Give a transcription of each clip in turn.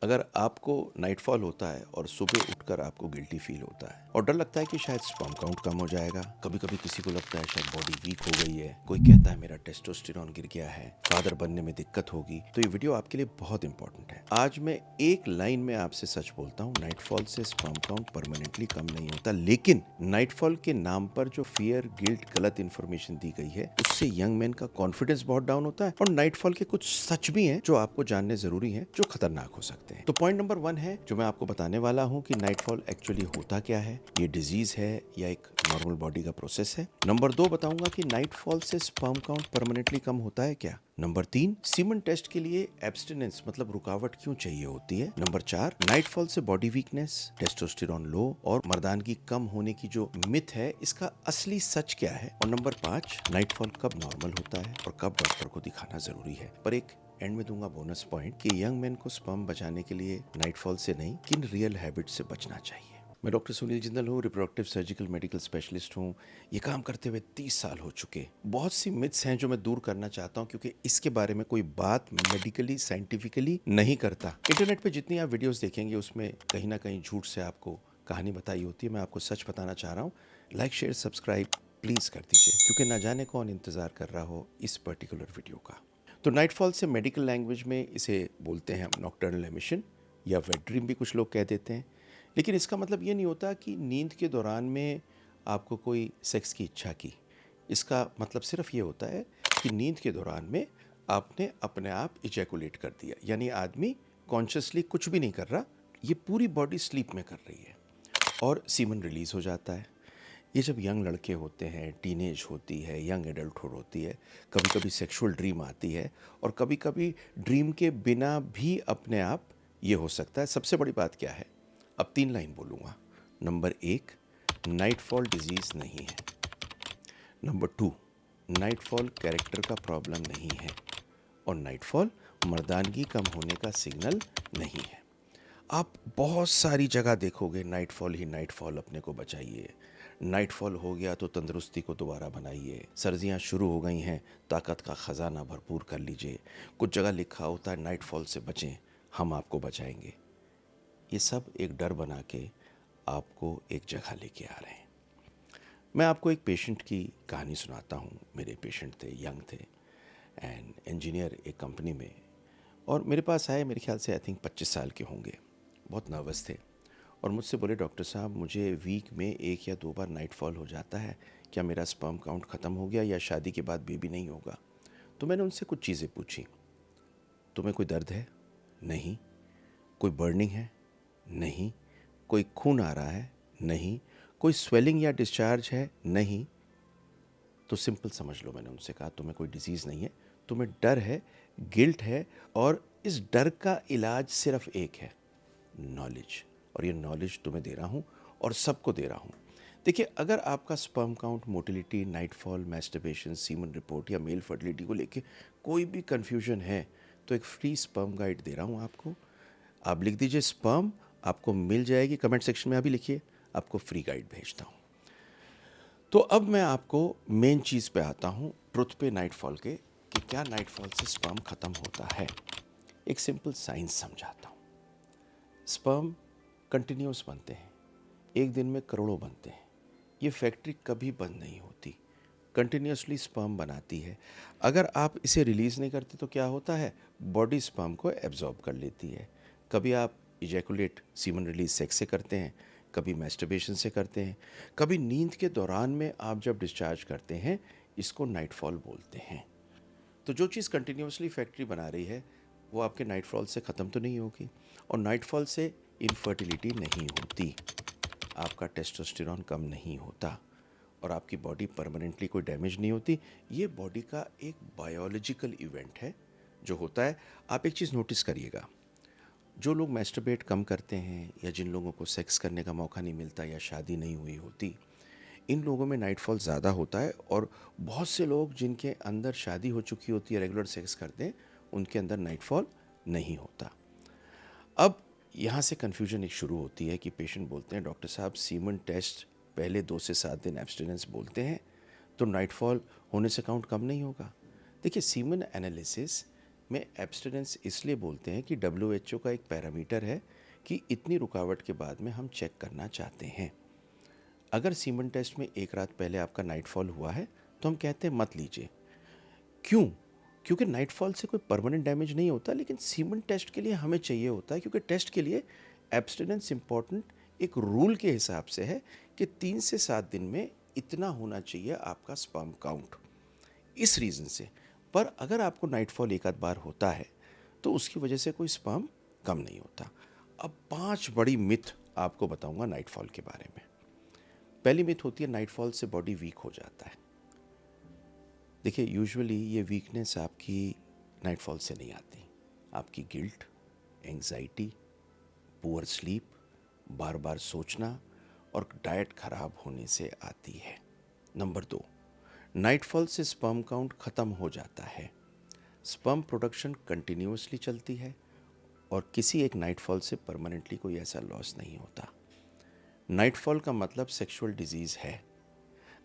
अगर आपको नाइटफॉल होता है और सुबह उठकर आपको गिल्टी फील होता है और डर लगता है कि शायद स्पर्म काउंट कम हो जाएगा, कभी कभी किसी को लगता है शायद बॉडी वीक हो गई है, कोई कहता है मेरा टेस्टोस्टेरोन गिर गया है, फादर बनने में दिक्कत होगी, तो ये वीडियो आपके लिए बहुत इंपॉर्टेंट है। आज मैं एक लाइन में आपसे सच बोलता हूँ, नाइटफॉल से स्पर्म काउंट परमानेंटली कम नहीं होता, लेकिन नाइटफॉल के नाम पर जो फियर, गिल्ट, गलत इंफॉर्मेशन दी गई है उससे यंग मैन का कॉन्फिडेंस बहुत डाउन होता है। और नाइटफॉल के कुछ सच भी हैं जो आपको जानने जरूरी हैं, जो खतरनाक हो सकते हैं। तो पॉइंट नंबर 1 है जो मैं आपको बताने वाला हूं कि नाइटफॉल एक्चुअली होता क्या है, ये डिजीज है या एक नॉर्मल बॉडी का प्रोसेस है। नंबर 2 बताऊंगा कि नाइटफॉल से स्पर्म काउंट परमानेंटली कम होता है क्या। नंबर 3 सीमन टेस्ट के लिए एब्स्टिनेंस मतलब रुकावट क्यों चाहिए होती है। नंबर 4 नाइटफॉल से बॉडी वीकनेस, टेस्टोस्टेरोन लो और मर्दानगी कम होने की जो मिथ है इसका असली सच क्या है। और नंबर 5 नाइटफॉल कब नॉर्मल होता है और कब डॉक्टर को दिखाना जरूरी है। पर एक एंड में दूंगा बोनस पॉइंट कि यंग मैन को स्पर्म बचाने के लिए नाइटफॉल से नहीं, किन रियल हैबिट से बचना चाहिए। मैं डॉक्टर सुनील जिंदल हूँ, रिप्रोडक्टिव सर्जिकल मेडिकल स्पेशलिस्ट हूँ। ये काम करते हुए 30 साल हो चुके। बहुत सी मिथ्स हैं जो मैं दूर करना चाहता हूँ क्योंकि इसके बारे में कोई बात मेडिकली साइंटिफिकली नहीं करता। इंटरनेट पे जितनी आप वीडियोस देखेंगे उसमें कहीं ना कहीं झूठ से आपको कहानी बताई होती है। मैं आपको सच बताना चाह रहा हूँ। लाइक शेयर सब्सक्राइब प्लीज़ कर दीजिए क्योंकि ना जाने कौन इंतज़ार कर रहा हो इस पर्टिकुलर वीडियो का। तो नाइटफॉल से मेडिकल लैंग्वेज में इसे बोलते हैं हम नॉक्टर्नल एमिशन या वेट ड्रीम भी कुछ लोग कह देते हैं। लेकिन इसका मतलब ये नहीं होता कि नींद के दौरान में आपको कोई सेक्स की इच्छा की। इसका मतलब सिर्फ ये होता है कि नींद के दौरान में आपने अपने आप इजैकुलेट कर दिया, यानी आदमी कॉन्शियसली कुछ भी नहीं कर रहा, ये पूरी बॉडी स्लीप में कर रही है और सीमन रिलीज हो जाता है। ये जब यंग लड़के होते हैं, टीनेज होती है, यंग एडल्टहुड होती है, कभी कभी सेक्सुअल ड्रीम आती है और कभी कभी ड्रीम के बिना भी अपने आप ये हो सकता है। सबसे बड़ी बात क्या है, अब 3 लाइन बोलूँगा। नंबर 1 नाइटफॉल डिजीज़ नहीं है। नंबर 2 नाइटफॉल कैरेक्टर का प्रॉब्लम नहीं है। और नाइटफॉल मर्दानगी कम होने का सिग्नल नहीं है। आप बहुत सारी जगह देखोगे नाइटफॉल ही नाइटफॉल, अपने को बचाइए, नाइटफॉल हो गया तो तंदुरुस्ती को दोबारा बनाइए, सर्दियाँ शुरू हो गई हैं, ताकत का ख़जाना भरपूर कर लीजिए। कुछ जगह लिखा होता है नाइटफॉल से बचें, हम आपको बचाएंगे। ये सब एक डर बना के आपको एक जगह लेके आ रहे हैं। मैं आपको एक पेशेंट की कहानी सुनाता हूँ। मेरे पेशेंट थे, यंग थे एंड इंजीनियर एक कंपनी में, और मेरे पास आए, मेरे ख्याल से आई थिंक 25 साल के होंगे। बहुत नर्वस थे और मुझसे बोले डॉक्टर साहब मुझे वीक में 1 या 2 बार नाइटफॉल हो जाता है, क्या मेरा स्पर्म काउंट ख़त्म हो गया या शादी के बाद बेबी नहीं होगा। तो मैंने उनसे कुछ चीज़ें पूछी। तुम्हें कोई दर्द है? नहीं। कोई बर्निंग है? नहीं। कोई खून आ रहा है? नहीं। कोई स्वेलिंग या डिस्चार्ज है? नहीं। तो सिंपल समझ लो, मैंने उनसे कहा तुम्हें कोई डिजीज़ नहीं है, तुम्हें डर है, गिल्ट है, और इस डर का इलाज सिर्फ एक है, नॉलेज। और ये नॉलेज तुम्हें दे रहा हूँ और सबको दे रहा हूँ। देखिए, अगर आपका sperm count, motility, nightfall, masturbation, semen report या मेल फर्टिलिटी को लेके कोई भी कन्फ्यूजन है तो एक फ्री स्पर्म गाइड दे रहा हूँ आपको। आप लिख दीजिए स्पर्म, आपको मिल जाएगी। कमेंट सेक्शन में अभी लिखिए, आपको फ्री गाइड भेजता हूँ। तो अब मैं आपको मेन चीज़ पे आता हूँ, ट्रुथ पे नाइटफॉल के, कि क्या नाइटफॉल से स्पर्म ख़त्म होता है। एक सिंपल साइंस समझाता हूँ। स्पर्म कंटिन्यूस बनते हैं, एक दिन में करोड़ों बनते हैं। ये फैक्ट्री कभी बंद नहीं होती, कंटिन्यूसली स्पर्म बनाती है। अगर आप इसे रिलीज़ नहीं करते तो क्या होता है, बॉडी स्पर्म को एब्जॉर्ब कर लेती है। कभी आप इजैकुलेट सीमन रिलीज सेक्स से करते हैं, कभी मैस्टरबेशन से करते हैं, कभी नींद के दौरान में आप जब डिस्चार्ज करते हैं, इसको नाइटफॉल बोलते हैं। तो जो चीज़ कंटिन्यूसली फैक्ट्री बना रही है वो आपके नाइटफॉल से ख़त्म तो नहीं होगी, और नाइटफॉल से इनफर्टिलिटी नहीं होती, आपका टेस्टोस्टेरोन कम नहीं होता, और आपकी बॉडी परमानेंटली कोई डैमेज नहीं होती। ये बॉडी का एक बायोलॉजिकल इवेंट है जो होता है। आप एक चीज़ नोटिस करिएगा, जो लोग मैस्टरबेट कम करते हैं या जिन लोगों को सेक्स करने का मौका नहीं मिलता या शादी नहीं हुई होती, इन लोगों में नाइटफॉल ज़्यादा होता है। और बहुत से लोग जिनके अंदर शादी हो चुकी होती है, रेगुलर सेक्स करते हैं, उनके अंदर नाइटफॉल नहीं होता। अब यहाँ से कन्फ्यूजन एक शुरू होती है कि पेशेंट बोलते हैं डॉक्टर साहब सीमन टेस्ट पहले 2 से 7 दिन एब्सटिनेंस बोलते हैं, तो नाइटफॉल होने से काउंट कम नहीं होगा। देखिए, सीमन एनालिसिस में एब्स्टिनेंस इसलिए बोलते हैं कि WHO का एक पैरामीटर है कि इतनी रुकावट के बाद में हम चेक करना चाहते हैं। अगर सीमन टेस्ट में एक रात पहले आपका नाइटफॉल हुआ है तो हम कहते हैं मत लीजिए। क्यों? क्योंकि नाइटफॉल से कोई परमानेंट डैमेज नहीं होता, लेकिन सीमन टेस्ट के लिए हमें चाहिए होता है, क्योंकि टेस्ट के लिए एब्स्टिनेंस इम्पॉर्टेंट एक रूल के हिसाब से है कि 3 से 7 दिन में इतना होना चाहिए आपका स्पर्म काउंट, इस रीज़न से। पर अगर आपको नाइटफॉल एक आध बार होता है तो उसकी वजह से कोई स्पर्म कम नहीं होता। अब 5 बड़ी मिथ आपको बताऊंगा नाइटफॉल के बारे में। पहली मिथ होती है नाइटफॉल से बॉडी वीक हो जाता है। देखिए, यूजुअली ये वीकनेस आपकी नाइटफॉल से नहीं आती, आपकी गिल्ट, एंग्जाइटी, पुअर स्लीप, बार बार सोचना और डाइट खराब होने से आती है। नंबर 2, नाइटफॉल से स्पर्म काउंट ख़त्म हो जाता है। स्पर्म प्रोडक्शन कंटिन्यूसली चलती है और किसी एक नाइटफॉल से परमानेंटली कोई ऐसा लॉस नहीं होता। नाइटफॉल का मतलब सेक्सुअल डिजीज़ है।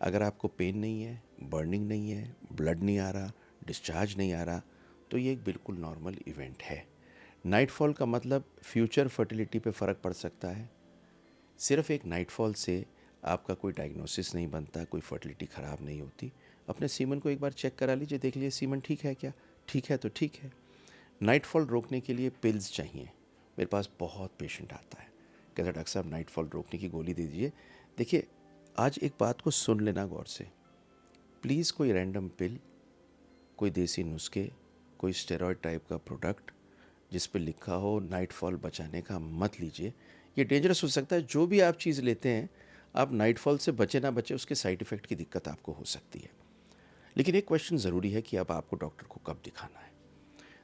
अगर आपको पेन नहीं है, बर्निंग नहीं है, ब्लड नहीं आ रहा, डिस्चार्ज नहीं आ रहा, तो ये एक बिल्कुल नॉर्मल इवेंट है। नाइटफॉल का मतलब फ्यूचर फर्टिलिटी पे फ़र्क पड़ सकता है। सिर्फ एक नाइटफॉल से आपका कोई डायग्नोसिस नहीं बनता, कोई फर्टिलिटी ख़राब नहीं होती। अपने सीमन को एक बार चेक करा लीजिए, देख लीजिए सीमन ठीक है क्या। ठीक है तो ठीक है। नाइटफॉल रोकने के लिए पिल्स चाहिए। मेरे पास बहुत पेशेंट आता है, कहता डॉक्टर साहब नाइटफॉल रोकने की गोली दे दीजिए। देखिए, आज एक बात को सुन लेना गौर से, प्लीज़ कोई रैंडम पिल, कोई देसी नुस्खे, कोई स्टेरॉयड टाइप का प्रोडक्ट जिस पे लिखा हो नाइटफॉल बचाने का मत लीजिए। ये डेंजरस हो सकता है। जो भी आप चीज़ लेते हैं, आप नाइटफॉल से बचे ना बचे, उसके साइड इफ़ेक्ट की दिक्कत आपको हो सकती है। लेकिन एक क्वेश्चन ज़रूरी है कि अब आपको डॉक्टर को कब दिखाना है।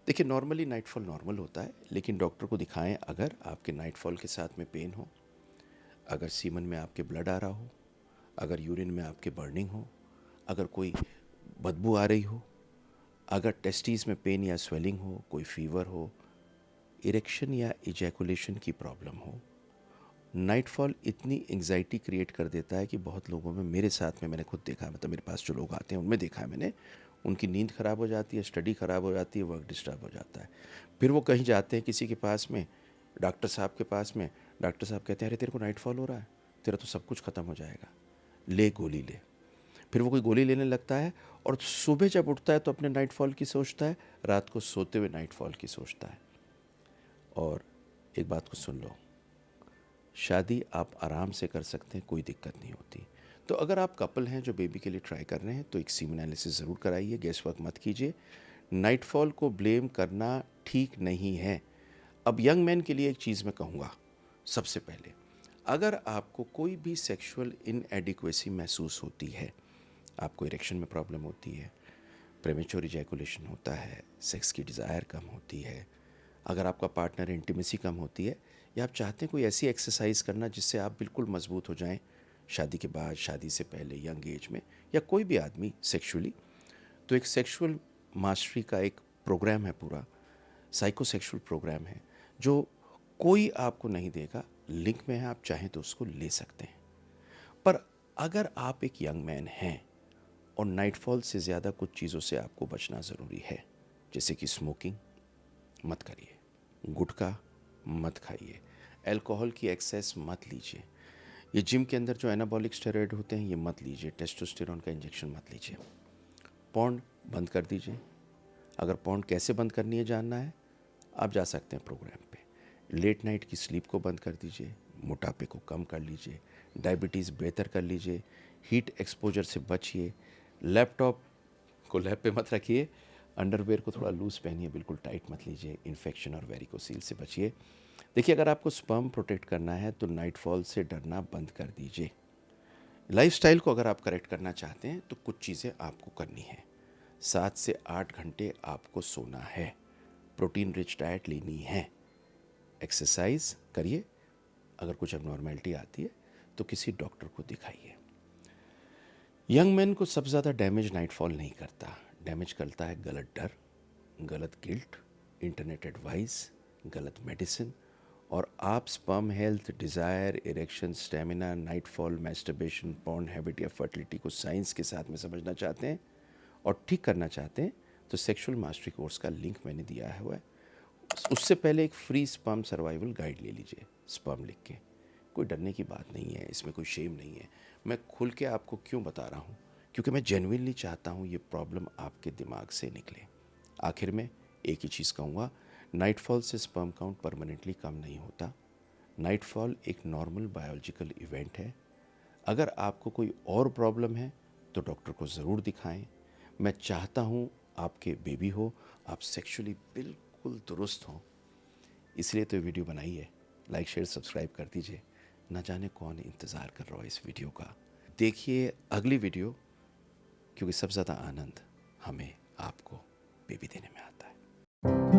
देखिए, नॉर्मली नाइटफॉल नॉर्मल होता है, लेकिन डॉक्टर को दिखाएं अगर आपके नाइटफॉल के साथ में पेन हो, अगर सीमन में आपके ब्लड आ रहा हो, अगर यूरिन में आपके बर्निंग हो, अगर कोई बदबू आ रही हो, अगर टेस्टीज में पेन या स्वेलिंग हो, कोई फीवर हो, इरेक्शन या इजैकुलेशन की प्रॉब्लम हो। नाइटफॉल इतनी एंग्जाइटी क्रिएट कर देता है कि बहुत लोगों में, मेरे साथ में मैंने खुद देखा है, मतलब मेरे पास जो लोग आते हैं उनमें देखा है मैंने, उनकी नींद ख़राब हो जाती है, स्टडी ख़राब हो जाती है, वर्क डिस्टर्ब हो जाता है। फिर वो कहीं जाते हैं किसी के पास में, डॉक्टर साहब के पास में, डॉक्टर साहब कहते हैं अरे तेरे को नाइटफॉल हो रहा है, तेरा तो सब कुछ ख़त्म हो जाएगा, ले गोली ले। फिर वो कोई गोली लेने लगता है और सुबह जब उठता है तो अपने नाइटफॉल की सोचता है, रात को सोते हुए नाइटफॉल की सोचता है। और एक बात को सुन लो, शादी आप आराम से कर सकते हैं, कोई दिक्कत नहीं होती। तो अगर आप कपल हैं जो बेबी के लिए ट्राई कर रहे हैं तो एक सीमन एनालिसिस ज़रूर कराइए, गैस वर्क मत कीजिए। नाइटफॉल को ब्लेम करना ठीक नहीं है। अब यंग मैन के लिए एक चीज़ मैं कहूँगा, सबसे पहले, अगर आपको कोई भी सेक्सुअल इनएडिक्वेसी महसूस होती है, आपको इरेक्शन में प्रॉब्लम होती है, प्रेमेच्योर इजैकुलेशन होता है, सेक्स की डिज़ायर कम होती है, अगर आपका पार्टनर इंटीमेसी कम होती है, या आप चाहते हैं कोई ऐसी एक्सरसाइज करना जिससे आप बिल्कुल मजबूत हो जाएं शादी के बाद, शादी से पहले, यंग एज में, या कोई भी आदमी सेक्सुअली, तो एक सेक्सुअल मास्टरी का एक प्रोग्राम है, पूरा साइकोसेक्सुअल प्रोग्राम है, जो कोई आपको नहीं देगा, लिंक में है, आप चाहें तो उसको ले सकते हैं। पर अगर आप एक यंग मैन हैं और नाइटफॉल से ज़्यादा कुछ चीज़ों से आपको बचना ज़रूरी है, जैसे कि स्मोकिंग मत करिए, गुटखा मत खाइए, अल्कोहल की एक्सेस मत लीजिए, ये जिम के अंदर जो एनाबॉलिक स्टेरॉयड होते हैं ये मत लीजिए, टेस्टोस्टेरोन का इंजेक्शन मत लीजिए, पॉर्न बंद कर दीजिए। अगर पॉर्न कैसे बंद करनी है जानना है, आप जा सकते हैं प्रोग्राम पे। लेट नाइट की स्लीप को बंद कर दीजिए, मोटापे को कम कर लीजिए, डायबिटीज़ बेहतर कर लीजिए, हीट एक्सपोजर से बचिए, लैपटॉप को लैब पे मत रखिए, अंडरवेयर को थोड़ा लूज़ पहनिए, बिल्कुल टाइट मत लीजिए, इन्फेक्शन और वेरिकोसील से बचिए। देखिए, अगर आपको स्पर्म प्रोटेक्ट करना है तो नाइटफॉल से डरना बंद कर दीजिए। लाइफस्टाइल को अगर आप करेक्ट करना चाहते हैं तो कुछ चीज़ें आपको करनी है। 7 से 8 घंटे आपको सोना है, प्रोटीन रिच डाइट लेनी है, एक्सरसाइज करिए, अगर कुछ अबनॉर्मेलिटी आती है तो किसी डॉक्टर को दिखाइए। यंग मैन को सबसे ज़्यादा डैमेज नाइटफॉल नहीं करता, डैमेज करता है गलत डर, गलत गिल्ट, इंटरनेट एडवाइस, गलत मेडिसिन। और आप sperm health, desire, erection, stamina, nightfall, masturbation, porn habit या फर्टिलिटी को साइंस के साथ में समझना चाहते हैं और ठीक करना चाहते हैं, तो सेक्सुअल मास्टरी कोर्स का लिंक मैंने दिया है हुआ है। उससे पहले एक फ्री स्पर्म सर्वाइवल गाइड ले लीजिए, स्पर्म लिख के। कोई डरने की बात नहीं है, इसमें कोई शेम नहीं है। मैं खुल के आपको क्यों बता रहा हूँ, क्योंकि मैं जेन्युइनली चाहता हूँ ये प्रॉब्लम आपके दिमाग से निकले। आखिर में एक ही चीज़ कहूँगा, नाइटफॉल से स्पर्म काउंट परमानेंटली कम नहीं होता। नाइटफॉल एक नॉर्मल बायोलॉजिकल इवेंट है। अगर आपको कोई और प्रॉब्लम है तो डॉक्टर को ज़रूर दिखाएं। मैं चाहता हूँ आपके बेबी हो, आप सेक्सुअली बिल्कुल दुरुस्त हों, इसलिए तो ये वीडियो बनाई है। लाइक शेयर सब्सक्राइब कर दीजिए। ना जाने कौन इंतज़ार कर रहा है इस वीडियो का। देखिए अगली वीडियो, क्योंकि सबसे ज़्यादा आनंद हमें आपको बेबी देने में आता है।